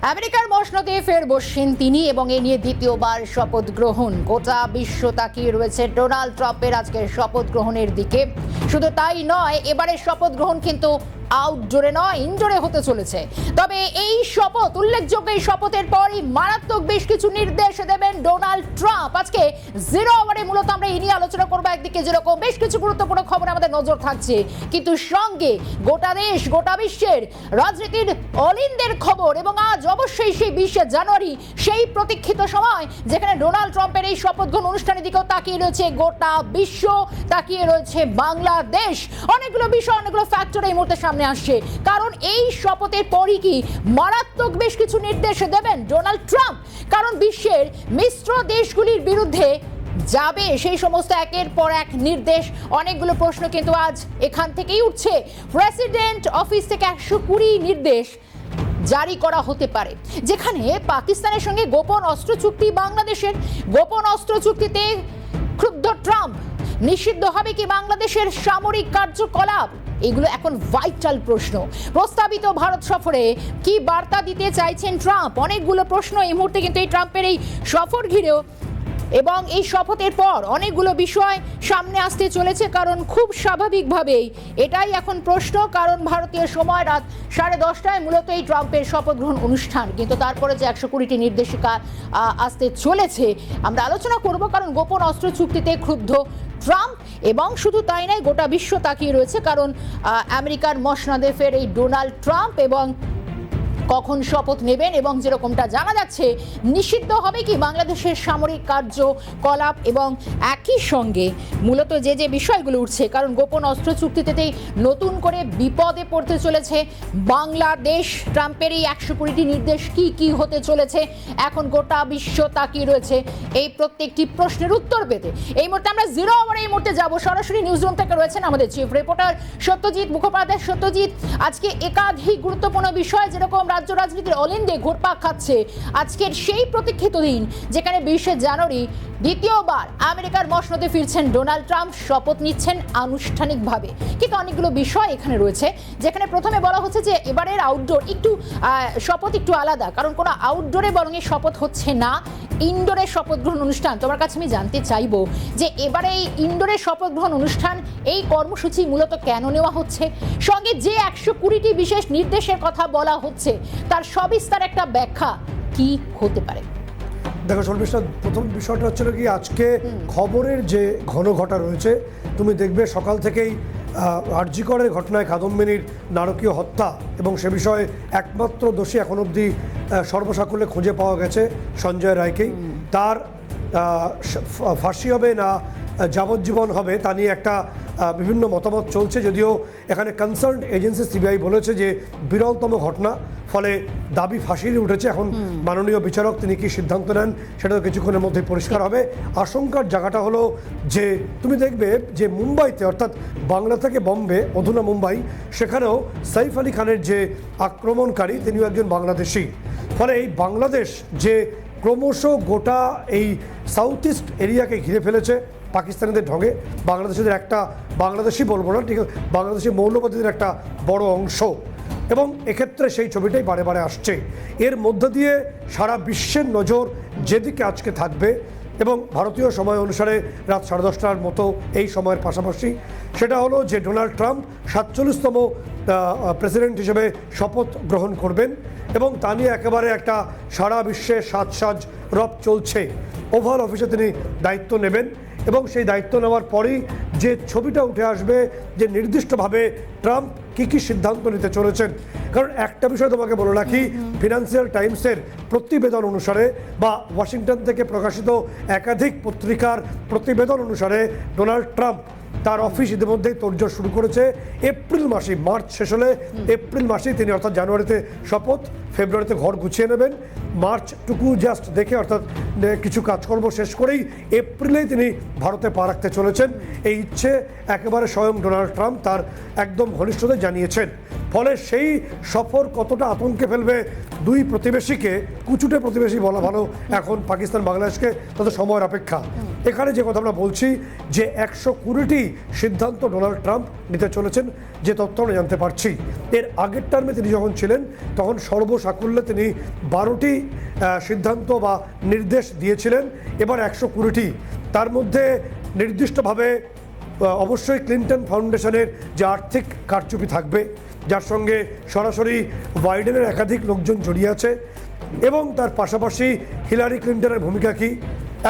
আমেরিকার মসনদে ফের বসছেন তিনি এবং এ নিয়ে দ্বিতীয়বার শপথ গ্রহণ। গোটা বিশ্ব তাকিয়ে রয়েছে ডোনাল্ড ট্রাম্পের আজকের শপথ গ্রহণের দিকে। শুধু তাই নয়, এবারের শপথ গ্রহণ কিন্তু আউটডোরে নয়, ইনডোরে হতে চলেছে। তবে এই শপথ, উল্লেখযোগ্য এই শপথের পরই মারাত্মক বেশ কিছু নির্দেশ দেবেন ডোনাল্ড ট্রাম্প। আজকে জিরো আওয়ারে মূলত আমরা এই নিয়ে আলোচনা করবো। একদিকে যেরকম বেশ কিছু গুরুত্বপূর্ণ খবর আমাদের নজর থাকছে, কিন্তু সঙ্গে গোটা দেশ, গোটা বিশ্বের রাজনীতির অলিন্দের খবর। এবং আজ অবশ্যই সেই 20 জানুয়ারি, সেই প্রতীক্ষিত সময় যেখানে ডোনাল্ড ট্রাম্পের এই শপথ গ্রহণ অনুষ্ঠানের দিকেও তাকিয়ে রয়েছে গোটা বিশ্ব, তাকিয়ে রয়েছে বাংলাদেশ। অনেকগুলো বিষয়, অনেকগুলো ফ্যাক্টর এই মুহূর্তে সামনে আসছে, কারণ এই শপথের পরই কি মারাত্মক বেশ কিছু নির্দেশ দেবেন ডোনাল্ড ট্রাম্প। কারণ বিশ্বের মিশ্র দেশগুলির বিরুদ্ধে যাবে সেই সমস্ত একের পর এক নির্দেশ। অনেকগুলো প্রশ্ন কিন্তু আজ এখান থেকেই উঠছে। প্রেসিডেন্ট অফিস থেকে 120 নির্দেশ জারি করা হতে পারে, যেখানে পাকিস্তানের সঙ্গে গোপন অস্ত্র চুক্তি, বাংলাদেশের গোপন অস্ত্র চুক্তিতে ক্ষুব্ধ ট্রাম্প। নিষিদ্ধ হবে কি বাংলাদেশের সামরিক কার্যকলাপ? এগুলো এখন ভাইটাল প্রশ্ন। প্রস্তাবিত ভারত সফরে কি বার্তা দিতে চাইছেন ট্রাম্প? অনেকগুলো প্রশ্ন এই মুহূর্তে কিন্তু এই ট্রাম্পের এই সফর ঘিরেও এবং এই শপথের পর অনেকগুলো বিষয় সামনে আসতে চলেছে। কারণ খুব স্বাভাবিকভাবেই এটাই এখন প্রশ্ন, কারণ ভারতীয় সময় রাত 10:30টায় মূলত এই ট্রাম্পের শপথ গ্রহণ অনুষ্ঠান। কিন্তু তারপরে যে 120টি নির্দেশিকা আসতে চলেছে আমরা আলোচনা করব, কারণ গোপন অস্ত্র চুক্তিতে ক্ষুব্ধ ট্রাম্প। এবং শুধু তাই নয়, গোটা বিশ্ব তাকিয়ে রয়েছে, কারণ আমেরিকার মসনদে ফের এই ডোনাল্ড ট্রাম্প এবং কখন শপথ নেবেন। এবং যেরকমটা জানা যাচ্ছে, নিষিদ্ধ হবে কি বাংলাদেশের সামরিক কার্যকলাপ। এবং একই সঙ্গে মূলত যে বিষয়গুলো উঠছে, কারণ গোপন অস্ত্র চুক্তিতেই নতুন করে বিপদে পড়তে চলেছে বাংলাদেশ। ট্রাম্পের এই 120টি নির্দেশ কি কি হতে চলেছে, এখন গোটা বিশ্ব তাকিয়ে রয়েছে এই প্রত্যেকটি প্রশ্নের উত্তর পেতে। এই মুহূর্তে আমরা জিরো আওয়ারে এই মুহূর্তে যাবো। সরাসরি নিউজ রুম থেকে রয়েছেন আমাদের চিফ রিপোর্টার সত্যজিৎ মুখোপাধ্যায়। সত্যজিৎ, আজকে একাধিক গুরুত্বপূর্ণ বিষয় যেরকম রাজ্য রাজনীতির অলিন্দে ঘুরপাক খাচ্ছে, আজকের সেই প্রতীক্ষিত দিন যেখানে 20 জানুয়ারি দ্বিতীয়বার আমেরিকার মসনদে ফিরছেন ডোনাল্ড ট্রাম্প, শপথ নিচ্ছেন আনুষ্ঠানিকভাবে। কিন্তু অনেকগুলো বিষয় এখানে রয়েছে, যেখানে প্রথমে বলা হচ্ছে যে এবারের আউটডোর শপথ একটু আলাদা, কারণ কোনো আউটডোরে বরং এই শপথ হচ্ছে না, ইনডোরের শপথ গ্রহণ অনুষ্ঠান। তোমার কাছে আমি জানতে চাইবো যে এবারে এই ইনডোরের শপথ গ্রহণ অনুষ্ঠান, এই কর্মসূচি মূলত কেন নেওয়া হচ্ছে, সঙ্গে যে 120টি বিশেষ নির্দেশের কথা বলা হচ্ছে তার সবিস্তার একটা ব্যাখ্যা কি হতে পারে? দেখো শর্মিষ্ঠা, প্রথম বিষয়টা হচ্ছিল কি, আজকে খবরের যে ঘন ঘটা রয়েছে, তুমি দেখবে সকাল থেকেই আরজি করের ঘটনায় কাদম্বিনীর নারকীয় হত্যা এবং সে বিষয়ে একমাত্র দোষী এখন অবধি সর্বসাকুল্যে খুঁজে পাওয়া গেছে সঞ্জয় রায়কেই। তার ফাঁসি হবে না যাবজ্জীবন হবে তা নিয়ে একটা বিভিন্ন মতামত চলছে, যদিও এখানে কনসার্ন এজেন্সি সিবিআই বলেছে যে বিরলতম ঘটনা, ফলে দাবি ফাঁসির উঠেছে। এখন মাননীয় বিচারক তিনি কি সিদ্ধান্ত নেন সেটা তো কিছুক্ষণের মধ্যে পরিষ্কার হবে। আশঙ্কার জায়গাটা হলো যে তুমি দেখবে যে মুম্বাইতে, অর্থাৎ বাংলা থেকে বম্বে অধুনা মুম্বাই, সেখানেও সাইফ আলী খানের যে আক্রমণকারী তিনিও একজন বাংলাদেশি। ফলে এই বাংলাদেশ যে ক্রমশ গোটা এই সাউথ ইস্ট এরিয়াকে ঘিরে ফেলেছে পাকিস্তানিদের ঢঙে, বাংলাদেশিদের একটা, বাংলাদেশি বলবো না, ঠিক বাংলাদেশি মৌলবাদীদের একটা বড় অংশ। এবং এক্ষেত্রে সেই ছবিটাই বারে বারে আসছে। এর মধ্য দিয়ে সারা বিশ্বের নজর যেদিকে আজকে থাকবে, এবং ভারতীয় সময় অনুসারে রাত 10:30টার মতো এই সময়ের পাশাপাশি, সেটা হলো যে ডোনাল্ড ট্রাম্প 47তম প্রেসিডেন্ট হিসেবে শপথ গ্রহণ করবেন। এবং তা নিয়ে একেবারে একটা সারা বিশ্বে সাজ রব চলছে। ওভাল অফিসে তিনি দায়িত্ব নেবেন এবং সেই দায়িত্ব নেওয়ার পরেই যে ছবিটা উঠে আসবে যে নির্দিষ্টভাবে ট্রাম্প কী সিদ্ধান্ত নিতে চলেছেন। কারণ একটা বিষয় তোমাকে বলে রাখি, ফিনান্সিয়াল টাইমসের প্রতিবেদন অনুসারে বা ওয়াশিংটন থেকে প্রকাশিত একাধিক পত্রিকার প্রতিবেদন অনুসারে ডোনাল্ড ট্রাম্প তার অফিস ইতিমধ্যেই তোড়জোড় শুরু করেছে। এপ্রিল মাসে, মার্চ শেষ হলে এপ্রিল মাসেই তিনি, অর্থাৎ জানুয়ারিতে শপথ, ফেব্রুয়ারিতে ঘর গুছিয়ে নেবেন, মার্চটুকু জাস্ট দেখে অর্থাৎ কিছু কাজকর্ম শেষ করেই এপ্রিলেই তিনি ভারতে পা রাখতে চলেছেন। এই ইচ্ছে একেবারে স্বয়ং ডোনাল্ড ট্রাম্প তার একদম ঘনিষ্ঠদের জানিয়েছেন। ফলে সেই সফর কতটা আতঙ্কে ফেলবে দুই প্রতিবেশীকে, কুচুটে প্রতিবেশী বলা ভালো এখন পাকিস্তান বাংলাদেশকে, তাদের সময়ের অপেক্ষা। এখানে যে কথা আমরা বলছি যে 120টি সিদ্ধান্ত ডোনাল্ড ট্রাম্প নিতে চলেছেন, যে তথ্য আমরা জানতে পারছি। এর আগের টার্মে তিনি যখন ছিলেন তখন সর্বসাকুল্যে তিনি 12টি সিদ্ধান্ত বা নির্দেশ দিয়েছিলেন, এবার 120টি। তার মধ্যে নির্দিষ্টভাবে অবশ্যই ক্লিন্টন ফাউন্ডেশনের যে আর্থিক কারচুপি থাকবে, যার সঙ্গে সরাসরি বাইডেনের একাধিক লোকজন জড়িয়ে আছে, এবং তার পাশাপাশি হিলারি ক্লিন্টনের ভূমিকা কী,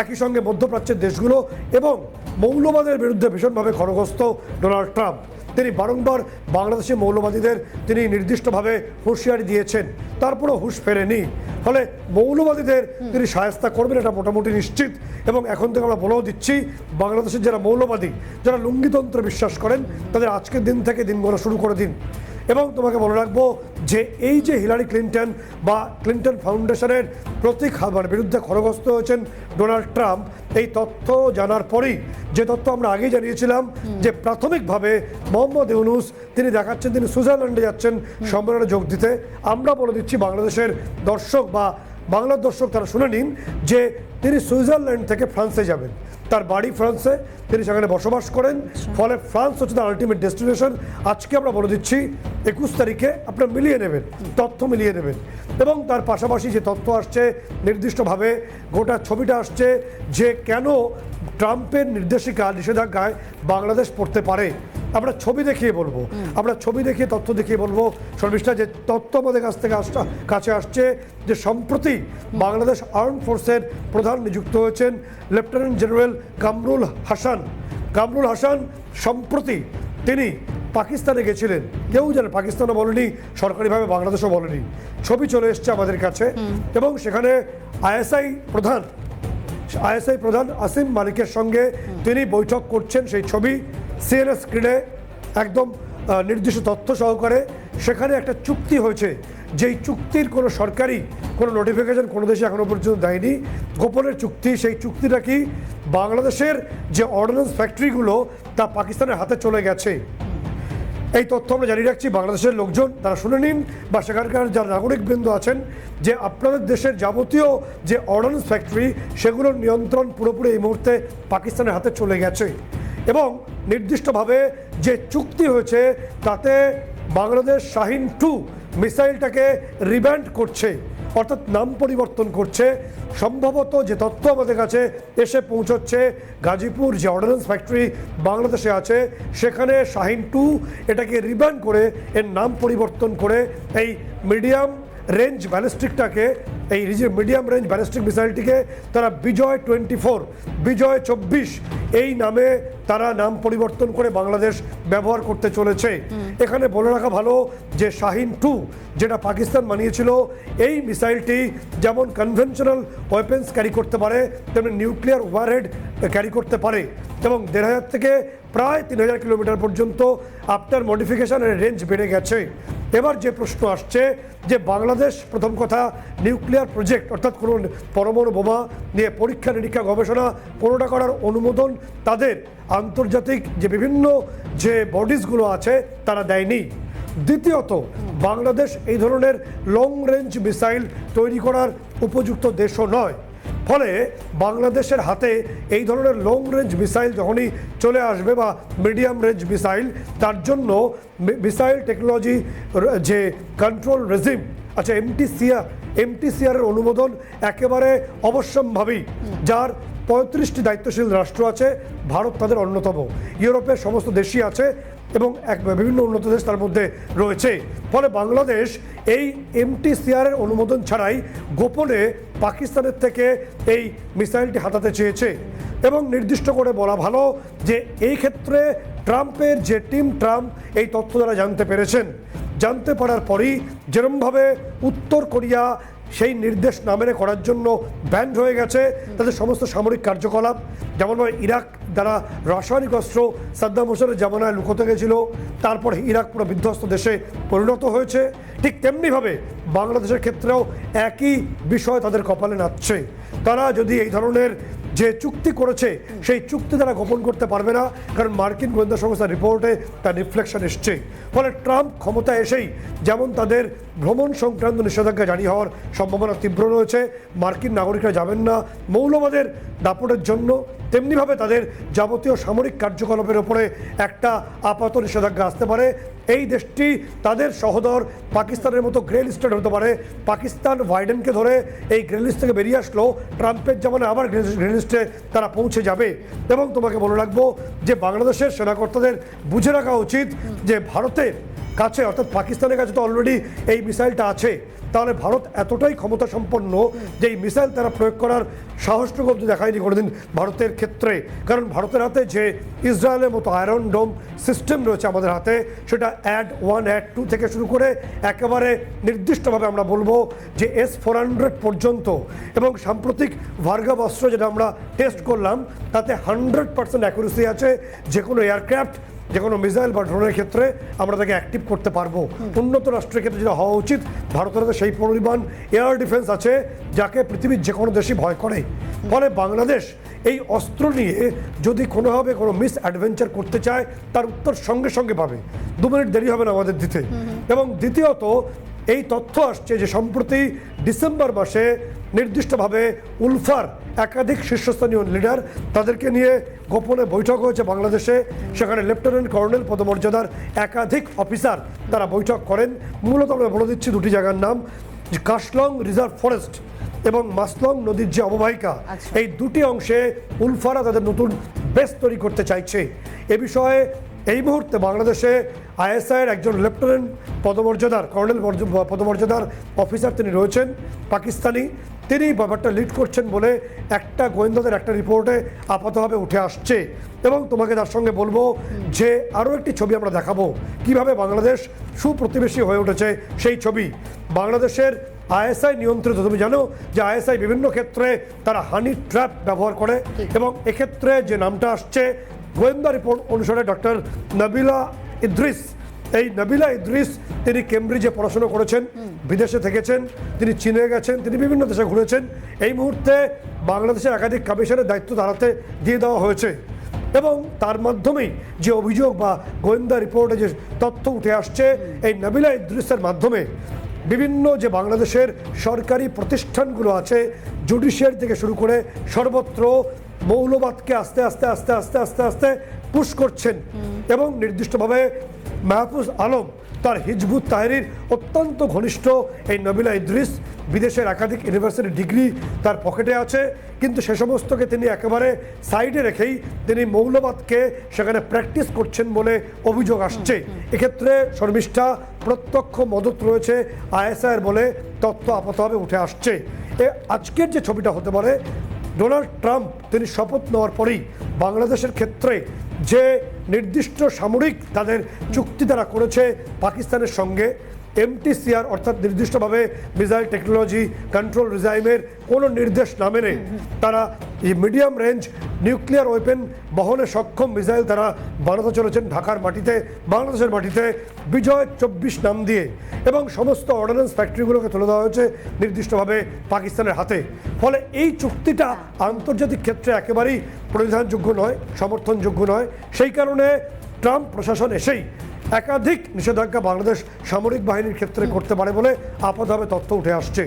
একই সঙ্গে মধ্যপ্রাচ্যের দেশগুলো এবং মৌলবাদের বিরুদ্ধে ভীষণভাবে খড়গহস্ত ডোনাল্ড ট্রাম্প। তিনি বারংবার বাংলাদেশি মৌলবাদীদের তিনি নির্দিষ্টভাবে হুঁশিয়ারি দিয়েছেন, তারপরেও হুঁশ ফেরেনি। ফলে মৌলবাদীদের তিনি শায়েস্তা করবেন এটা মোটামুটি নিশ্চিত। এবং এখন থেকে আমরা বলেও দিচ্ছি, বাংলাদেশের যারা মৌলবাদী, যারা লুঙ্গিতন্ত্রে বিশ্বাস করেন, তাদের আজকের দিন থেকে দিন গোনা শুরু করে দিন। এবং তোমাকে বলে রাখবো যে এই যে হিলারি ক্লিন্টন বা ক্লিন্টন ফাউন্ডেশনের প্রতীক বিরুদ্ধে খড়গহস্ত হয়েছেন ডোনাল্ড ট্রাম্প, এই তথ্য জানার পরেই, যে তথ্য আমরা আগেই জানিয়েছিলাম যে প্রাথমিকভাবে মোহাম্মদ ইউনূস তিনি দেখাচ্ছেন তিনি সুইজারল্যান্ডে যাচ্ছেন সম্মেলনে যোগ দিতে। আমরা বলে দিচ্ছি বাংলাদেশের দর্শক বা বাংলার দর্শক তারা শুনে নিন যে তিনি সুইজারল্যান্ড থেকে ফ্রান্সে যাবেন। তার বাড়ি ফ্রান্সে, তিনি সেখানে বসবাস করেন। ফলে ফ্রান্স হচ্ছে তার আলটিমেট ডেস্টিনেশন। আজকে আমরা বলে দিচ্ছি 21 তারিখে আপনারা মিলিয়ে নেবেন, তথ্য মিলিয়ে নেবেন। এবং তার পাশাপাশি যে তথ্য আসছে নির্দিষ্টভাবে গোটা ছবিটা আসছে যে কেন ট্রাম্পের নির্দেশিকা নিষেধাজ্ঞায় বাংলাদেশ পড়তে পারে। আমরা ছবি দেখিয়ে বলবো, আমরা ছবি দেখিয়ে তথ্য দেখিয়ে বলবো। শর্মিষ্ঠা, যে তথ্য আমাদের কাছ থেকে কাছে আসছে যে সম্প্রতি বাংলাদেশ আর্ম ফোর্সের প্রধান নিযুক্ত হয়েছেন লেফটেন্যান্ট জেনারেল কামরুল হাসান। কামরুল হাসান সম্প্রতি তিনি পাকিস্তানে গেছিলেন, কেউ জানে পাকিস্তানও বলেনি, সরকারিভাবে বাংলাদেশও বলেনি। ছবি চলে এসছে আমাদের কাছে। এবং সেখানে আইএসআই প্রধান আসিম মালিকের সঙ্গে তিনি বৈঠক করছেন, সেই ছবি সিএনএন স্ক্রিনে একদম নির্দিষ্ট তথ্য সহকারে। সেখানে একটা চুক্তি হয়েছে, যেই চুক্তির কোনো সরকারি কোনো নোটিফিকেশন কোনো দেশে এখনো পর্যন্ত দেয়নি, গোপনের চুক্তি। সেই চুক্তিটা কি, বাংলাদেশের যে অর্ডিন্যান্স ফ্যাক্টরিগুলো তা পাকিস্তানের হাতে চলে গেছে। এই তথ্য আমরা জানিয়ে রাখছি, বাংলাদেশের লোকজন তারা শুনে নিন, বা সেখানকার যারা নাগরিকবৃন্দ আছেন, যে আপনাদের দেশের যাবতীয় যে অর্ডিন্যান্স ফ্যাক্টরি সেগুলোর নিয়ন্ত্রণ পুরোপুরি এই মুহূর্তে পাকিস্তানের হাতে চলে গেছে। এবং নির্দিষ্টভাবে যে চুক্তি হয়েছে তাতে বাংলাদেশ শাহিন 2 মিসাইলটাকে রিব্যান্ড করছে, অর্থাৎ নাম পরিবর্তন করছে। সম্ভবত যে তথ্য আমাদের কাছে এসে পৌঁছচ্ছে, গাজীপুর যে অর্ডিন্যান্স ফ্যাক্টরি বাংলাদেশে আছে সেখানে শাহিন 2 এটাকে রিব্যান্ড করে এর নাম পরিবর্তন করে এই মিডিয়াম রেঞ্জ ব্যালিস্টিকটাকে, এই মিডিয়াম রেঞ্জ ব্যালিস্টিক মিসাইলটিকে তারা বিজয় 24, বিজয় 24 এই নামে তারা নাম পরিবর্তন করে বাংলাদেশ ব্যবহার করতে চলেছে। এখানে বলে রাখা ভালো যে শাহিন 2 যেটা পাকিস্তান বানিয়েছিল, এই মিসাইলটি যেমন কনভেনশনাল ওয়েপেন্স ক্যারি করতে পারে, তেমনি নিউক্লিয়ার ওয়ারহেড ক্যারি করতে পারে। এবং 1500 থেকে প্রায় 3000 কিলোমিটার পর্যন্ত আফটার মডিফিকেশনের রেঞ্জ বেড়ে গেছে। এবার যে প্রশ্ন আসছে যে বাংলাদেশ প্রথম কথা নিউক্লিয়ার প্রজেক্ট, অর্থাৎ কোনো পরমাণু বোমা নিয়ে পরীক্ষা নিরীক্ষা গবেষণা কোনোটা করার অনুমোদন তাদের আন্তর্জাতিক যে বিভিন্ন যে বডিজগুলো আছে তারা দেয়নি। দ্বিতীয়ত, বাংলাদেশ এই ধরনের লং রেঞ্জ মিসাইল তৈরি করার উপযুক্ত দেশও নয়। ফলে বাংলাদেশের হাতে এই ধরনের লং রেঞ্জ মিসাইল যখনই চলে আসবে বা মিডিয়াম রেঞ্জ মিসাইল, তার জন্য মিসাইল টেকনোলজি যে কন্ট্রোল রেজিম আচ্ছা এমটিসিআরের অনুমোদন একেবারে অবশ্যম্ভাবী, যার 35টি দায়িত্বশীল রাষ্ট্র আছে, ভারত তাদের অন্যতম। ইউরোপের সমস্ত দেশই আছে এবং বিভিন্ন উন্নত দেশ তার মধ্যে রয়েছে। ফলে বাংলাদেশ এই এমটিসিআরের অনুমোদন ছাড়াই গোপনে পাকিস্তানের থেকে এই মিসাইলটি হাতাতে চেয়েছে। এবং নির্দিষ্ট করে বলা ভালো যে এই ক্ষেত্রে ট্রাম্পের যে টিম ট্রাম্প এই তথ্য দ্বারা জানতে পেরেছেন, জানতে পারার পরই যেরমভাবে উত্তর কোরিয়া সেই নির্দেশ না মেনে করার জন্য ব্যান্ড হয়ে গেছে তাদের সমস্ত সামরিক কার্যকলাপ, যেমনভাবে ইরাক দ্বারা রাসায়নিক অস্ত্র সাদ্দাম হোসেনের জামানায় লুকোতে গেছিল, তারপর ইরাক পুরো বিধ্বস্ত দেশে পরিণত হয়েছে, ঠিক তেমনিভাবে বাংলাদেশের ক্ষেত্রেও একই বিষয় তাদের কপালে নাচছে। তারা যদি এই ধরনের যে চুক্তি করেছে সেই চুক্তি তারা গোপন করতে পারবে না, কারণ মার্কিন গোয়েন্দা সংস্থার রিপোর্টে তার রিফ্লেকশন এসছে। ফলে ট্রাম্প ক্ষমতা এসেই যেমন তাদের ভ্রমণ সংক্রান্ত নিষেধাজ্ঞা জারি হওয়ার সম্ভাবনা তীব্র রয়েছে, মার্কিন নাগরিকরা যাবেন না মৌলবাদের দাপটের জন্য, তেমনিভাবে তাদের যাবতীয় সামরিক কার্যকলাপের ওপরে একটা আপাতত নিষেধাজ্ঞা আসতে পারে। এই দেশটি তাদের সহোদর পাকিস্তানের মতো গ্রে লিস্টেড হতে পারে। পাকিস্তান বাইডেনকে ধরে এই গ্রে লিস্ট থেকে বেরিয়ে আসলো, ট্রাম্পের জামানে আবার গ্রে লিস্টে তারা পৌঁছে যাবে। এবং তোমাকে বলে রাখবো যে বাংলাদেশের সেনাকর্তাদের বুঝে রাখা উচিত যে ভারতের কাছে, অর্থাৎ পাকিস্তানের কাছে তো অলরেডি এই মিসাইলটা আছে, তাহলে ভারত এতটাই ক্ষমতা সম্পন্ন যে এই মিসাইল তারা প্রয়োগ করার সাহসটুকু অবধি দেখায়নি কোনোদিন ভারতের ক্ষেত্রে। কারণ ভারতের হাতে যে ইসরায়েলের মতো আয়রন ডোম সিস্টেম রয়েছে আমাদের হাতে, সেটা অ্যাড-1 অ্যাড-2 থেকে শুরু করে একেবারে নির্দিষ্টভাবে আমরা বলবো যে S-400 পর্যন্ত, এবং সাম্প্রতিক ভার্গব অস্ত্র যেটা আমরা টেস্ট করলাম তাতে 100% অ্যাকুরেসি আছে। যে কোনো এয়ারক্রাফট, যে কোনো মিসাইল বা ড্রোনের ক্ষেত্রে আমরা তাকে অ্যাক্টিভ করতে পারবো। উন্নত রাষ্ট্রের ক্ষেত্রে যেটা হওয়া উচিত, ভারতের হাতে সেই পরিমাণ এয়ার ডিফেন্স আছে যাকে পৃথিবীর যে কোনো দেশই ভয় করে। ফলে বাংলাদেশ এই অস্ত্র নিয়ে যদি কোনোভাবে কোনো মিস অ্যাডভেঞ্চার করতে চায়, তার উত্তর সঙ্গে সঙ্গে পাবে, 2 মিনিট দেরি হবে না আমাদের দিতে। এবং দ্বিতীয়ত এই তথ্য আসছে যে সম্প্রতি ডিসেম্বর মাসে নির্দিষ্টভাবে উলফার একাধিক শীর্ষস্থানীয় লিডার, তাদেরকে নিয়ে গোপনে বৈঠক হয়েছে বাংলাদেশে। সেখানে লেফটেন্যান্ট কর্নেল পদমর্যাদার একাধিক অফিসার তারা বৈঠক করেন। মূলত আমরা বলে দিচ্ছি দুটি জায়গার নাম, কাশলং রিজার্ভ ফরেস্ট এবং মাসলং নদীর যে অববাহিকা, এই দুটি অংশে উলফারা তাদের নতুন বেস তৈরি করতে চাইছে। এ বিষয়ে এই মুহূর্তে বাংলাদেশে আইএসআইয়ের একজন লেফটেন্যান্ট পদমর্যাদার, কর্নেল পদমর্যাদার অফিসার তিনি রয়েছেন, পাকিস্তানি, তিনি ব্যাপারটা লিড করছেন বলে একটা গোয়েন্দাদের একটা রিপোর্টে আপাতভাবে উঠে আসছে। এবং তোমাকে তার সঙ্গে বলবো যে আরও একটি ছবি আমরা দেখাবো কীভাবে বাংলাদেশ সুপ্রতিবেশী হয়ে উঠেছে। সেই ছবি বাংলাদেশের আইএসআই নিয়ন্ত্রিত। তুমি জানো যে আইএসআই বিভিন্ন ক্ষেত্রে তারা হানি ট্র্যাপ ব্যবহার করে, এবং এক্ষেত্রে যে নামটা আসছে গোয়েন্দা রিপোর্ট অনুসারে ডক্টর নাবিলা ইদ্রিস, এই নাবিলা ইদ্রিস তিনি কেমব্রিজে পড়াশোনা করেছেন, বিদেশে থেকেছেন, তিনি চীনে গেছেন, তিনি বিভিন্ন দেশে ঘুরেছেন। এই মুহূর্তে বাংলাদেশের একাধিক কমিশনের দায়িত্ব তার হাতে দিয়ে দেওয়া হয়েছে, এবং তার মাধ্যমেই যে অভিযোগ বা গোয়েন্দা রিপোর্টে যে তথ্য উঠে আসছে, এই নাবিলা ইদ্রিসের মাধ্যমে বিভিন্ন যে বাংলাদেশের সরকারি প্রতিষ্ঠানগুলো আছে, জুডিশিয়ারি থেকে শুরু করে সর্বত্র মৌলবাদকে আস্তে আস্তে আস্তে আস্তে আস্তে আস্তে পুশ করছেন। এবং নির্দিষ্টভাবে মাহফুজ আলম, তার হিজবুত তাহরির অত্যন্ত ঘনিষ্ঠ এই নাবিলা ইদ্রিস, বিদেশের একাধিক ইউনিভার্সিটি ডিগ্রি তার পকেটে আছে, কিন্তু সে সমস্তকে তিনি একেবারে সাইডে রেখেই তিনি মৌলবাদকে সেখানে প্র্যাকটিস করছেন বলে অভিযোগ আসছে। এক্ষেত্রে শর্মিষ্ঠা প্রত্যক্ষ মদত রয়েছে আইএসআইয়ের বলে তথ্য আপাতভাবে উঠে আসছে। আজকের যে ছবিটা হতে পারে, ডোনাল্ড ট্রাম্প তিনি শপথ নেওয়ার পরেই বাংলাদেশের ক্ষেত্রে যে নির্দিষ্ট সামরিক তাদের চুক্তি তারা করেছে পাকিস্তানের সঙ্গে, MTCR অর্থাৎ নির্দিষ্টভাবে মিসাইল টেকনোলজি কন্ট্রোল রিজাইমের কোনো নির্দেশ না মেনে তারা এই মিডিয়াম রেঞ্জ নিউক্লিয়ার ওয়েপেন বহনে সক্ষম মিসাইল তারা বানাতে চলেছেন ঢাকার মাটিতে, বাংলাদেশের মাটিতে, বিজয় 24 নাম দিয়ে, এবং সমস্ত অর্ডিন্যান্স ফ্যাক্টরিগুলোকে তুলে দেওয়া হয়েছে নির্দিষ্টভাবে পাকিস্তানের হাতে। ফলে এই চুক্তিটা আন্তর্জাতিক ক্ষেত্রে একেবারেই পরিধানযোগ্য নয়, সমর্থনযোগ্য নয়। সেই কারণে ট্রাম্প প্রশাসন এসেই একাধিক নিষেধাজ্ঞা বাংলাদেশ সামরিক বাহিনীর ক্ষেত্রে করতে পারে বলে আপাতভাবে তথ্য উঠে আসছে।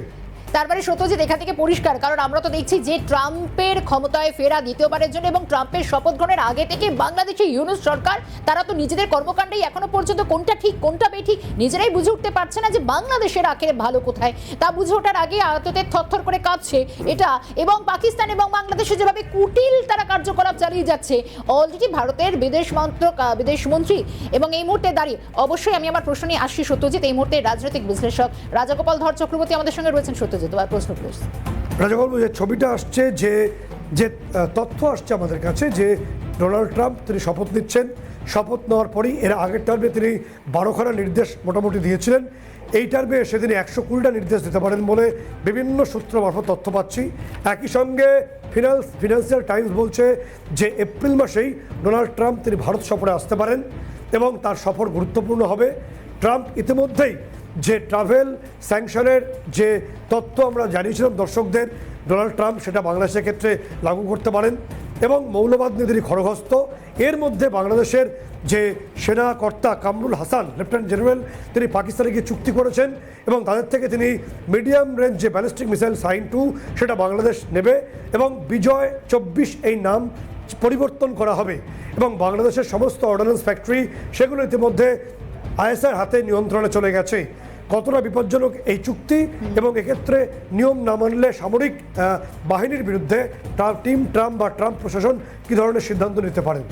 তারপরে সত্যজিৎ এখান থেকে পরিষ্কার, কারণ আমরা তো দেখছি যে ট্রাম্পের ক্ষমতায় ফেরা দ্বিতীয়বারের জন্য এবং ট্রাম্পের শপথ গ্রহণের আগে থেকে বাংলাদেশের ইউনূস সরকার তারা তো নিজেদের কর্মকাণ্ডেই এখনো পর্যন্ত কোনটা ঠিক কোনটা বেঠিক নিজেরাই বুঝে উঠতে পারছে না, যে বাংলাদেশের আখেরে ভালো কোথায় তা বুঝে ওঠার আগে আয়ততে থরথর করে কাঁপছে এটা। এবং পাকিস্তান এবং বাংলাদেশে যেভাবে কুটিল তারা কার্যকলাপ চালিয়ে যাচ্ছে, অলরেডি ভারতের বিদেশমন্ত্রী এবং এই মুহূর্তে দাঁড়িয়ে, অবশ্যই আমি আমার প্রশ্ন নিয়ে আসছি সত্যজিৎ, এই মুহূর্তে রাজনৈতিক বিশ্লেষক রাজাগোপাল ধর চক্রবর্তী আমাদের সঙ্গে রয়েছেন। সত্যজিৎ, প্রশ্ন প্লিজ। রাজাগোপাল, যে ছবিটা আসছে, যে তথ্য আসছে আমাদের কাছে, যে ডোনাল্ড ট্রাম্প তিনি শপথ নিচ্ছেন, শপথ নেওয়ার পরেই এর আগের টার্মে তিনি 12খানা নির্দেশ মোটামুটি দিয়েছিলেন, এই টার্মে এসে তিনি 120টা নির্দেশ দিতে পারেন বলে বিভিন্ন সূত্র মারফত তথ্য পাচ্ছি। একই সঙ্গে ফিনান্সিয়াল টাইমস বলছে যে এপ্রিল মাসেই ডোনাল্ড ট্রাম্প তিনি ভারত সফরে আসতে পারেন এবং তার সফর গুরুত্বপূর্ণ হবে। ট্রাম্প ইতিমধ্যেই যে ট্রাভেল স্যাংশনের যে তথ্য আমরা জানিয়েছিলাম দর্শকদের, ডোনাল্ড ট্রাম্প সেটা বাংলাদেশের ক্ষেত্রে লাগু করতে পারেন। এবং মৌলবাদ নিয়ে তিনি খড়গহস্ত। এর মধ্যে বাংলাদেশের যে সেনা কর্তা কামরুল হাসান, লেফটেন্যান্ট জেনারেল, তিনি পাকিস্তানে গিয়ে চুক্তি করেছেন এবং তাদের থেকে তিনি মিডিয়াম রেঞ্জ যে ব্যালিস্টিক মিসাইল সাইন-2 সেটা বাংলাদেশ নেবে এবং বিজয় 24 এই নাম পরিবর্তন করা হবে এবং বাংলাদেশের সমস্ত অর্ডিন্যান্স ফ্যাক্টরি সেগুলো ইতিমধ্যে আইএসআইয়ের হাতে নিয়ন্ত্রণে চলে গেছে। কতটা বিপজ্জনক এই চুক্তি এবং এক্ষেত্রে নিয়ম না মানলে সামরিক বাহিনীর বিরুদ্ধে টিম ট্রাম্প বা ট্রাম্প প্রশাসন কি ধরনের সিদ্ধান্ত নিতে পারেন?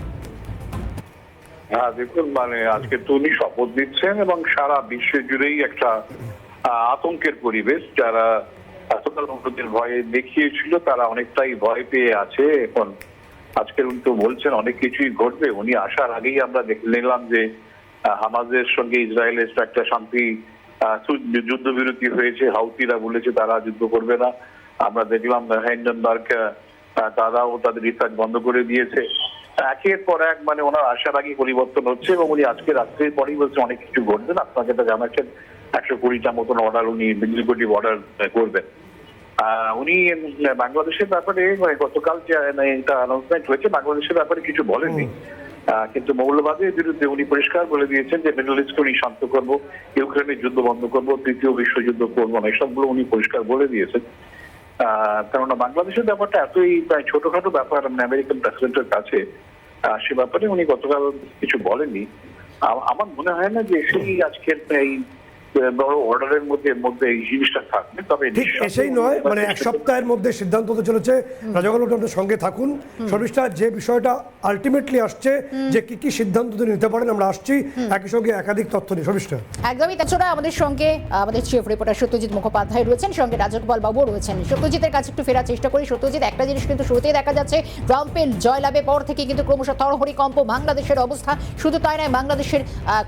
হ্যাঁ দেখুন, আজকে তো উনি শপথ দিচ্ছেন এবং সারা বিশ্ব জুড়েই একটা আতঙ্কের পরিবেশ। যারা এতকাল উন্নতির ভয়ে দেখিয়েছিল তারা অনেকটাই ভয় পেয়ে আছে এখন। আজকে উনি তো বলছেন অনেক কিছুই ঘটবে। উনি আসার আগেই আমরা দেখে নিলাম যে হামাজের সঙ্গে ইসরায়েলের একটা শান্তি যুদ্ধবিরতি হয়েছে। হাউতিরা বলেছে তারা যুদ্ধ করবে না। আমরা দেখলাম হাইডেনবার্গ তারাও তাদের রিসার্চ বন্ধ করে দিয়েছে। একের পর এক ওনার আসার আগে পরিবর্তন হচ্ছে এবং উনি আজকে রাত্রের পরেই বলছে অনেক কিছু ঘটবেন। আপনাকে এটা জানাচ্ছেন 120টা মতন অর্ডার উনি এক্সিকিউটিভ অর্ডার করবেন। উনি বাংলাদেশের ব্যাপারে গতকাল যে এটা অ্যানাউন্সমেন্ট হয়েছে বাংলাদেশের ব্যাপারে কিছু বলেননি, কিন্তু মৌলবাদের বিরুদ্ধে উনি পরিষ্কার বলে দিয়েছেন যে মিডল ইস্ট উনি শান্ত করবো, ইউক্রেনের যুদ্ধ বন্ধ করবো, তৃতীয় বিশ্বযুদ্ধ করবো না, এসবগুলো উনি পরিষ্কার বলে দিয়েছেন। কেননা বাংলাদেশের ব্যাপারটা এতই প্রায় ছোটখাটো ব্যাপার আমেরিকান প্রেসিডেন্টের কাছে, সে ব্যাপারে উনি গতকাল কিছু বলেননি। আমার মনে হয় না যে সেই আজকের এই বড় অর্ডারের মধ্যে এই জিনিসটা থাকবে। তবে ঠিক এসেই নয়, এক সপ্তাহের মধ্যে সিদ্ধান্ত হতে চলেছে। রাজাগোপাল আপনার সঙ্গে থাকুন। শর্মিষ্ঠা, যে বিষয়টা আলটিমেটলি আসছে যে কি সিদ্ধান্ত তিনি নিতে পারেন, আমরা আসছি একই সঙ্গে একাধিক তথ্য নিয়ে। শর্মিষ্ঠা, একদমই তাছাড়া আমাদের সঙ্গে আমাদের চিফ রিপোর্টার সত্যজিৎ মুখোপাধ্যায় রয়েছেন, সঙ্গে রাজগোপাল বাবু রয়েছেন। সত্যজিতের কাছে একটু ফেরার চেষ্টা করি। সত্যজিৎ, একটা জিনিস কিন্তু শুরুতেই দেখা যাচ্ছে, ট্রাম্পের জয়লাভের পর থেকে কিন্তু ক্রমশ তড়হড়িকম্প বাংলাদেশের অবস্থা। শুধু তাই নয়, বাংলাদেশের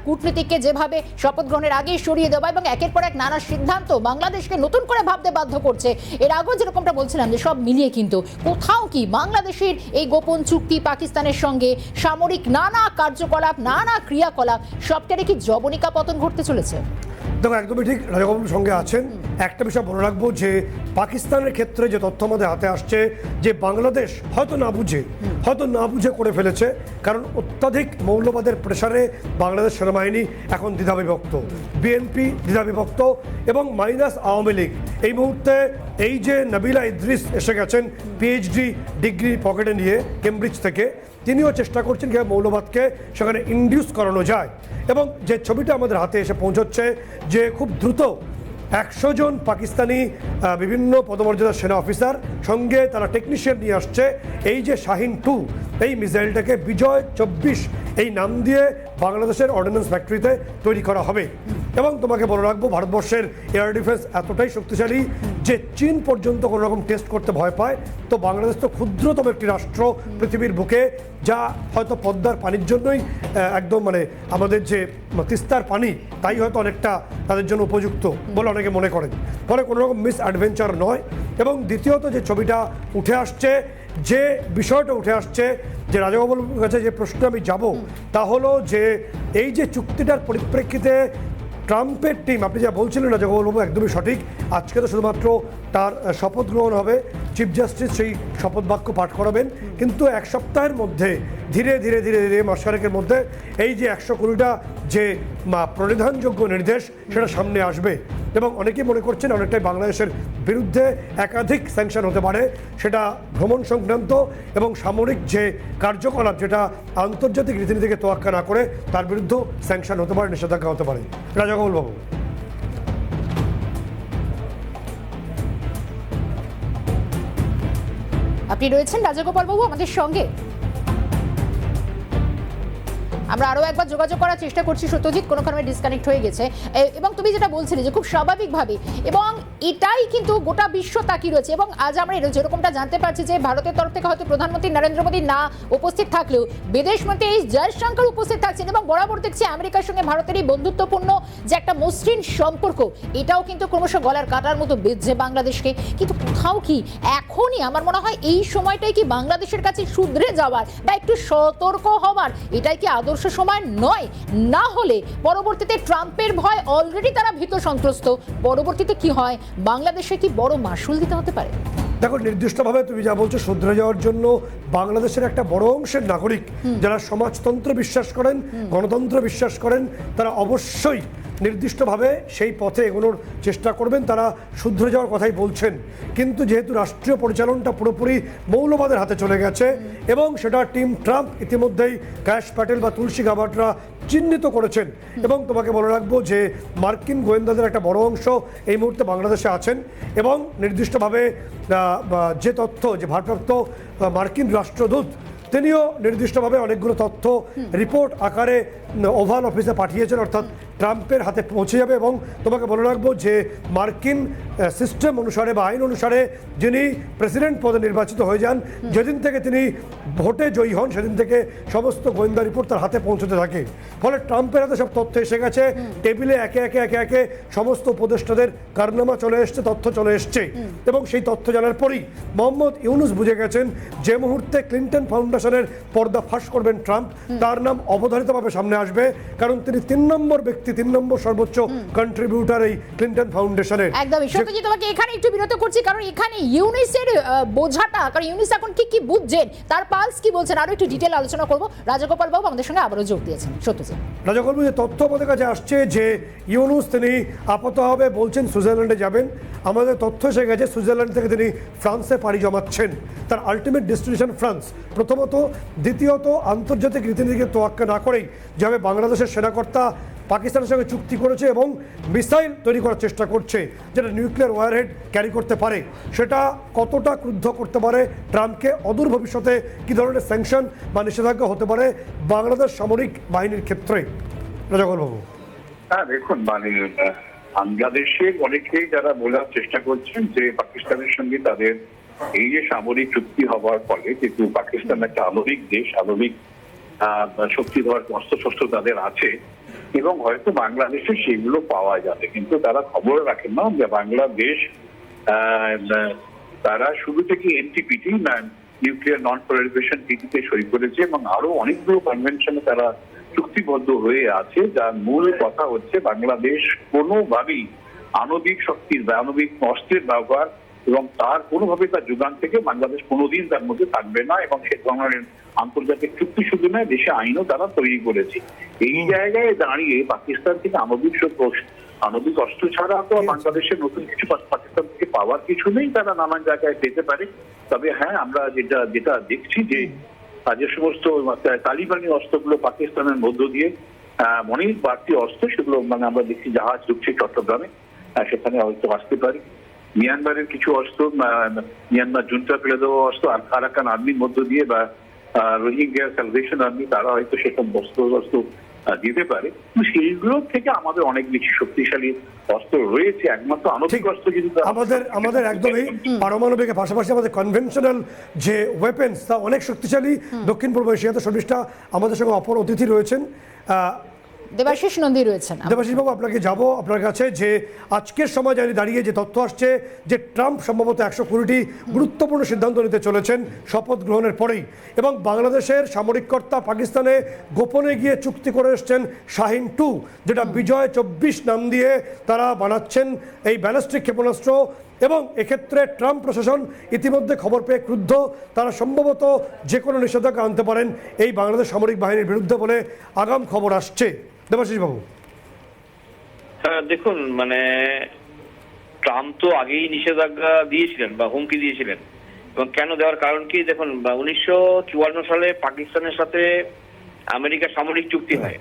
কূটনীতিককে যেভাবে শপথ গ্রহণের আগেই সরিয়ে দেওয়া এবং একের পর এক নানা সিদ্ধান্ত বাংলাদেশকে নতুন করে ভাবতে বাধ্য করছে। এর আগেও যেরকমটা বলছিলাম যে সব মিলিয়ে কিন্তু কোথাও কি বাংলাদেশের এই গোপন চুক্তি, পাকিস্তানের সঙ্গে সামরিক নানা কার্যকলাপ, নানা ক্রিয়াকলাপ, সবটারে কি জবনিকা পতন ঘটতে চলেছে? দেখো, একদমই ঠিক, রাজাগোপাল সঙ্গে আছেন। একটা বিষয় মনে রাখবো যে পাকিস্তানের ক্ষেত্রে যে তথ্য আমাদের হাতে আসছে যে বাংলাদেশ হয়তো না বুঝে করে ফেলেছে, কারণ অত্যাধিক মৌলবাদের প্রেসারে বাংলাদেশ সেনাবাহিনী এখন দ্বিধাবিভক্ত, বিএনপি দ্বিধাবিভক্ত এবং মাইনাস আওয়ামী লীগ। এই মুহূর্তে এই যে নবিলা ইদ্রিস এসে গেছেন পিএইচডি ডিগ্রি পকেটে নিয়ে কেমব্রিজ থেকে, তিনিও চেষ্টা করছেন কিভাবে মৌলবাদকে সেখানে ইনডিউস করানো যায়। এবং যে ছবিটা আমাদের হাতে এসে পৌঁছচ্ছে যে খুব দ্রুত 100 জন পাকিস্তানি বিভিন্ন পদমর্যাদার সেনা অফিসার সঙ্গে তারা টেকনিশিয়ান নিয়ে আসছে। এই যে শাহিন-2 এই মিসাইলটাকে বিজয় 24 এই নাম দিয়ে বাংলাদেশের অর্ডিন্যান্স ফ্যাক্টরিতে তৈরি করা হবে। এবং তোমাকে বলে রাখবো, ভারতবর্ষের এয়ার ডিফেন্স এতটাই শক্তিশালী যে চীন পর্যন্ত কোনো রকম টেস্ট করতে ভয় পায়। তো বাংলাদেশ তো ক্ষুদ্রতম একটি রাষ্ট্র পৃথিবীর বুকে, যা হয়তো পদ্মার পানির জন্যই একদম আমাদের যে তিস্তার পানি তাই হয়তো অনেকটা তাদের জন্য উপযুক্ত বলে অনেকে মনে করেন। ফলে কোনো রকম মিস অ্যাডভেঞ্চার নয়। এবং দ্বিতীয়ত যে ছবিটা উঠে আসছে, যে বিষয়টা উঠে আসছে, যে রাজাগোপালের কাছে যে প্রশ্ন আমি যাব তা হলো যে এই যে চুক্তিটার পরিপ্রেক্ষিতে ট্রাম্পের টিম, আপনি যা বলছিলেন রাজাগোপালবাবু একদমই সঠিক। আজকে তো শুধুমাত্র তার শপথ গ্রহণ হবে, চিফ জাস্টিস সেই শপথ বাক্য পাঠ করাবেন, কিন্তু এক সপ্তাহের মধ্যে ধীরে ধীরে ধীরে ধীরে মাসখানেকের মধ্যে এই যে 120টা যে প্রণিধানযোগ্য নির্দেশ সেটা সামনে আসবে। এবং অনেকেই মনে করছেন অনেকটাই বাংলাদেশের বিরুদ্ধে একাধিক স্যাংশন হতে পারে, সেটা ভ্রমণ সংক্রান্ত এবং সামরিক যে কার্যকলাপ যেটা আন্তর্জাতিক রীতিনীতিকে তোয়াক্কা না করে তার বিরুদ্ধেও স্যাংশন হতে পারে, নিষেধাজ্ঞা হতে পারে। রাজাগোপাল বাবু, আপনি রয়েছেন রাজাগোপাল বাবু আমাদের সঙ্গে। আমরা আরো একবার যোগাযোগ করার চেষ্টা করছি। সত্যজিৎ কোনো কারণে ডিসকানেক্ট হয়ে গেছে। এবং তুমি যেটা বলছিলে যে খুব স্বাভাবিকভাবে, এবং এটাই কিন্তু গোটা বিশ্ব তাকিয়ে রয়েছে। এবং আজ আমরা যেরকমটা জানতে পারছি যে ভারতের তরফ থেকে হয়তো প্রধানমন্ত্রী নরেন্দ্র মোদী না উপস্থিত থাকলেও বিদেশমন্ত্রী এস জয়শঙ্কর উপস্থিত থাকছেন। এবং বরাবর দেখছি আমেরিকার সঙ্গে ভারতের এই বন্ধুত্বপূর্ণ যে একটা মসৃণ সম্পর্ক, এটাও কিন্তু ক্রমশ গলার কাটার মতো বেঁধছে বাংলাদেশকে। কিন্তু কোথাও কি এখনই আমার মনে হয় এই সময়টাই কি বাংলাদেশের কাছে শুধরে যাওয়ার বা একটু সতর্ক হওয়ার, এটাই কি আদর্শ সময় নয়? না হলে পরবর্তীতে ট্রাম্পের ভয় অলরেডি তারা ভীত সন্ত্রস্ত, পরবর্তীতে কি হয়, বাংলাদেশে কি বড় মাসুল দিতে হতে পারে? দেখো, নির্দিষ্টভাবে তুমি যা বলছো শুধরে যাওয়ার জন্য বাংলাদেশের একটা বড় অংশের নাগরিক যারা সমাজতন্ত্র বিশ্বাস করেন, গণতন্ত্র বিশ্বাস করেন, তারা অবশ্যই নির্দিষ্টভাবে সেই পথে এগোনোর চেষ্টা করবেন, তারা শুধরে যাওয়ার কথাই বলছেন। কিন্তু যেহেতু রাষ্ট্রীয় পরিচালনটা পুরোপুরি মৌলবাদের হাতে চলে গেছে এবং সেটা টিম ট্রাম্প ইতিমধ্যেই ক্যাশ প্যাটেল বা তুলসী গাবাটরা চিহ্নিত করেছেন, এবং তোমাকে বলে রাখবো যে মার্কিন গোয়েন্দাদের একটা বড় অংশ এই মুহূর্তে বাংলাদেশে আছেন, এবং নির্দিষ্টভাবে যে তথ্য, যে ভারপ্রাপ্ত মার্কিন রাষ্ট্রদূত তিনিও নির্দিষ্টভাবে অনেকগুলো তথ্য রিপোর্ট আকারে ওভাল অফিসে পাঠিয়েছেন, অর্থাৎ ট্রাম্পের হাতে পৌঁছে যাবে। এবং তোমাকে বলে রাখবো যে মার্কিন সিস্টেম অনুসারে বা আইন অনুসারে যিনি প্রেসিডেন্ট পদে নির্বাচিত হয়ে যান, যেদিন থেকে তিনি ভোটে জয়ী হন সেদিন থেকে সমস্ত গোয়েন্দা রিপোর্ট তার হাতে পৌঁছতে থাকে। ফলে ট্রাম্পের হাতে সব তথ্য এসে গেছে, টেবিলে একে একে সমস্ত উপদেষ্টাদের কারনামা চলে এসছে, তথ্য চলে এসছে, এবং সেই তথ্য জানার পরই মোহাম্মদ ইউনুস বুঝে গেছেন যে মুহূর্তে ক্লিন্টন ফাউন্ডেশনের পর্দা ফাঁস করবেন ট্রাম্প, তার নাম অবধারিতভাবে সামনে আসবে, কারণ তিনি 3 নম্বর ব্যক্তি, 3 নম্বর সর্বোচ্চ কন্ট্রিবিউটার এই ক্লিন্টন ফাউন্ডেশনের। একদমই সত্যজি, তোমাকে এখানে একটু বিরত করছি, কারণ এখানে ইউনিসের বোঝাটা, কারণ ইউনিস এখন ঠিক কি বুঝছেন, তার পালস কি বলছেন, আরো একটু ডিটেল আলোচনা করবো। রাজগোপাল বাবু আমাদের সঙ্গে আবারও যোগ দিয়েছেন। সত্যজি, রাজগোপাল বাবু, যে তথ্য আমাদের কাছে আসছে যে ইউনুস তিনি আপাতভাবে বলছেন সুইজারল্যান্ডে যাবেন, আমাদের তথ্য এসে গেছে সুইজারল্যান্ড থেকে তিনি ফ্রান্সে পাড়ি জমাচ্ছেন, তার আলটিমেট ডেস্টিনেশন ফ্রান্স। প্রথমত, দ্বিতীয়ত, আন্তর্জাতিক রীতিনীতিকে তোয়াক্কা না করেই যেভাবে বাংলাদেশের সেনাকর্তা পাকিস্তানের সঙ্গে চুক্তি করেছে এবং মিসাইল তৈরি করার চেষ্টা করছে যেটা নিউক্লিয়ার ওয়ারহেড ক্যারি করতে পারে, সেটা কতটা ক্রুদ্ধ করতে পারে ট্রাম্পকে, অদূর ভবিষ্যতে কী ধরনের স্যাংশন বা নিষেধাজ্ঞা হতে পারে বাংলাদেশ সামরিক বাহিনীর ক্ষেত্রে? রাজগোপাল বাবু। হ্যাঁ, দেখুন, বাংলাদেশের অনেকেই যারা বলার চেষ্টা করছেন যে পাকিস্তানের সঙ্গে তাদের এই যে সামরিক চুক্তি হওয়ার ফলে, কিন্তু পাকিস্তান একটা আণবিক দেশ, আণবিক শক্তিধর অস্ত্রশস্ত্র তাদের আছে এবং হয়তো বাংলাদেশে সেগুলো পাওয়া যাবে, কিন্তু তারা খবর রাখেন না যে বাংলাদেশ তারা শুরু থেকে এনটিপিটি নিউক্লিয়ার নন প্রলিফারেশন ট্রিটিতে সই করেছে এবং আরো অনেকগুলো কনভেনশনে তারা চুক্তিবদ্ধ হয়ে আছে, যার মূল কথা হচ্ছে বাংলাদেশ কোনোভাবেই আণবিক শক্তির বা আণবিক অস্ত্রের ব্যবহার এবং তার কোনোভাবে তার যোগান থেকে বাংলাদেশ কোনোদিন তার মধ্যে থাকবে না, এবং সে ধরনের আন্তর্জাতিক চুক্তি শুধু নয়, দেশে আইনও তারা তৈরি করেছে। এই জায়গায় দাঁড়িয়ে পাকিস্তান থেকে আণবিক অস্ত্র ছাড়া তো বাংলাদেশের নতুন কিছু পাকিস্তান থেকে পাওয়ার কিছু নেই, তারা নানান জায়গায় পেতে পারে। তবে হ্যাঁ, আমরা যেটা দেখছি যে যে সমস্ত তালিবানি অস্ত্রগুলো পাকিস্তানের মধ্য দিয়ে অনেক বাড়তি অস্ত্র, সেগুলো আমরা দেখছি জাহাজ ঢুকছে চট্টগ্রামে, সেখানে হয়তো আসতে পারে। মিয়ানমারের কিছু অস্ত্র, মিয়ানমার জুনটা ফেলে দেওয়া অস্ত্র আরাকান আর্মির মধ্য দিয়ে বা রোহিঙ্গা স্যালভেশন আর্মি, তারা হয়তো সেসব অস্ত্র দিতে পারে। সেইগুলো থেকে আমাদের অনেক বেশি শক্তিশালী অস্ত্র রয়েছে, একমাত্র আণবিক অস্ত্র কিন্তু আমাদের একদমই পারমাণবিকের পাশাপাশি আমাদের কনভেনশনাল যে ওয়েপেন্স তা অনেক শক্তিশালী। দক্ষিণ পূর্ব এশিয়াতে সর্বিষ্টা আমাদের সঙ্গে অপর অতিথি রয়েছেন, দেবাশিস নন্দী রয়েছেন। দেবাশিস বাবু, আপনাকে যাব আপনার কাছে যে আজকের সময় দাঁড়িয়ে যে তথ্য আসছে যে ট্রাম্প সম্ভবত 120টি গুরুত্বপূর্ণ সিদ্ধান্ত নিতে চলেছেন শপথ গ্রহণের পরেই, এবং বাংলাদেশের সামরিক কর্তা পাকিস্তানে গোপনে গিয়ে চুক্তি করে এসছেন শাহিন 2, যেটা বিজয় 24 নাম দিয়ে তারা বানাচ্ছেন এই ব্যালিস্টিক ক্ষেপণাস্ত্র, এবং এক্ষেত্রে ট্রাম্প প্রশাসন ইতিমধ্যে খবর পেয়ে ক্রুদ্ধ, তারা সম্ভবত যে কোনো নিষেধাজ্ঞা আনতে পারেন এই বাংলাদেশ সামরিক বাহিনীর বিরুদ্ধে বলে আগাম খবর আসছে। দেবাশিস বাবু। হ্যাঁ, দেখুন, ট্রাম্প তো আগেই নিষেধাজ্ঞা দিয়েছিলেন বা হুমকি দিয়েছিলেন, এবং কেন দেওয়ার কারণ কি, দেখুন 1954 সালে পাকিস্তানের সাথে আমেরিকার সামরিক চুক্তি হয়,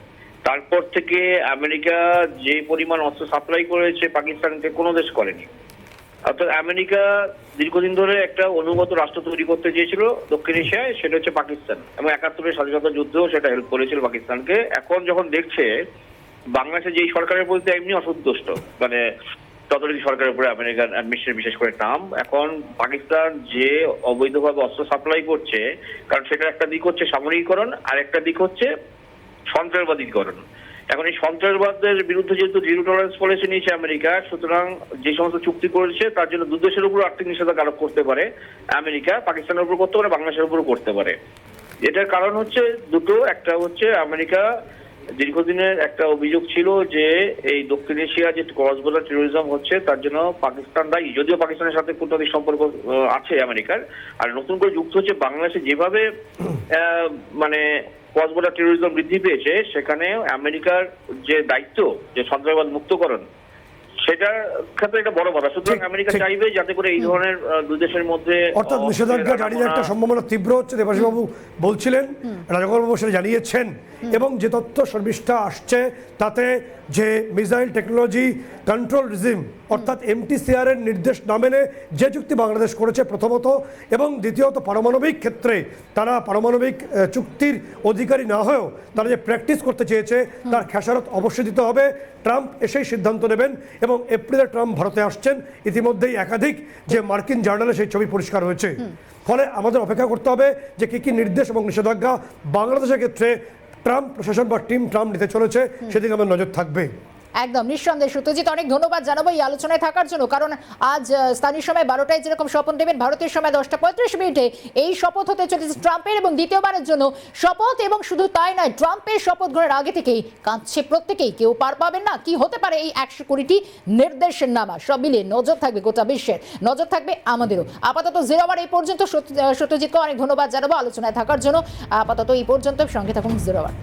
তারপর থেকে আমেরিকা যে পরিমাণ অস্ত্র সাপ্লাই করেছে পাকিস্তানকে কোনো দেশ করেনি। অর্থাৎ আমেরিকা দীর্ঘদিন ধরে একটা অনুগত রাষ্ট্র তৈরি করতে চেয়েছিল দক্ষিণ এশিয়ায়, সেটা হচ্ছে পাকিস্তান, এবং 71-এর স্বাধীনতা যুদ্ধেও সেটা হেল্প করেছিল পাকিস্তানকে। এখন যখন দেখছে বাংলাদেশে যেই সরকারের বলতে এমনি অসন্তুষ্ট, ততদিন সরকারের উপরে আমেরিকান অ্যাডমিনিস্ট্রেশন বিশেষ করে ট্রাম্প, এখন পাকিস্তান যে অবৈধভাবে অস্ত্র সাপ্লাই করছে, কারণ সেটার একটা দিক হচ্ছে সামরিকীকরণ আর একটা দিক হচ্ছে সন্ত্রাসবাদীকরণ। এখন এই সন্ত্রাসবাদের বিরুদ্ধে যেহেতু জিরো টলারেন্স পলিসি নিয়েছে আমেরিকা, সুতরাং যে সমস্ত চুক্তি করেছে তার জন্য দু দেশের উপর আর্থিক নিষেধাজ্ঞা আরোপ করতে পারে আমেরিকা, পাকিস্তানের উপর করতে পারে, বাংলাদেশের উপর করতে পারে। এটার কারণ হচ্ছে দুটো, একটা হচ্ছে আমেরিকা দীর্ঘদিনের একটা অভিযোগ ছিল যে এই দক্ষিণ এশিয়া যে ক্রস বর্ডার টেরোরিজম হচ্ছে তার জন্য পাকিস্তান দায়ী, যদিও পাকিস্তানের সাথে কূটনৈতিক সম্পর্ক আছে আমেরিকার। আর নতুন করে যুক্ত হচ্ছে বাংলাদেশে যেভাবে মানে ক্রস বর্ডার টেরোরিজম বৃদ্ধি পেয়েছে, সেখানে আমেরিকার যে দায়িত্ব যে সন্ত্রাসবাদ মুক্তকরণ, সেটার ক্ষেত্রে এটা বড় কথা। সুতরাং আমেরিকা চাইবে যাতে করে এই ধরনের দুই দেশের মধ্যে অর্থাৎ নিষেধাজ্ঞা জারির একটা সম্ভাবনা তীব্র হচ্ছে, দেবাশিস বাবু বলছিলেন, রাজাগোপাল সেটা জানিয়েছেন। এবং যে তথ্য সর্বিষ্ঠা আসছে তাতে যে মিসাইল টেকনোলজি কন্ট্রোল রিজিম অর্থাৎ MTCR এর নির্দেশ না মেনে যে চুক্তি বাংলাদেশ করেছে প্রথমত, এবং দ্বিতীয়ত পারমাণবিক ক্ষেত্রে তারা পারমাণবিক চুক্তির অধিকারী না হয়েও তারা যে প্র্যাকটিস করতে চেয়েছে তার খেসারত অবশ্যই দিতে হবে। ট্রাম্প এসেই সিদ্ধান্ত নেবেন এবং এপ্রিলে ট্রাম্প ভারতে আসছেন। ইতিমধ্যেই একাধিক যে মার্কিন জার্নালে সেই ছবি পরিষ্কার হয়েছে। ফলে আমাদের অপেক্ষা করতে হবে যে কী কী নির্দেশ এবং নিষেধাজ্ঞা বাংলাদেশের ক্ষেত্রে ট্রাম্প প্রশাসন বা টিম ট্রাম্প নিতে চলেছে, সেদিকে আমার নজর থাকবে। একদম নিঃসন্দেহে। সত্যজিৎ, অনেক ধন্যবাদ জানাবো এই আলোচনায় থাকার জন্য, কারণ আজ স্থানীয় সময় 12টায় যেরকম শপথ নেবেন, ভারতীয় সময় 10:35 এই শপথ হতে চলেছে ট্রাম্পের, এবং দ্বিতীয়বারের জন্য শপথ। এবং শুধু তাই নয়, ট্রাম্পের শপথ গ্রহণের আগে থেকেই কাঁদছে প্রত্যেকেই, কেউ পার পাবেন না। কি হতে পারে এই 120টি নির্দেশের নামা, সব মিলিয়ে নজর থাকবে গোটা বিশ্বের, নজর থাকবে আমাদেরও। আপাতত 0 আওয়ার এই পর্যন্ত। সত্যজিৎকে অনেক ধন্যবাদ জানাবো আলোচনায় থাকার জন্য। আপাতত এই পর্যন্ত, সঙ্গে থাকুন 0 আওয়ার।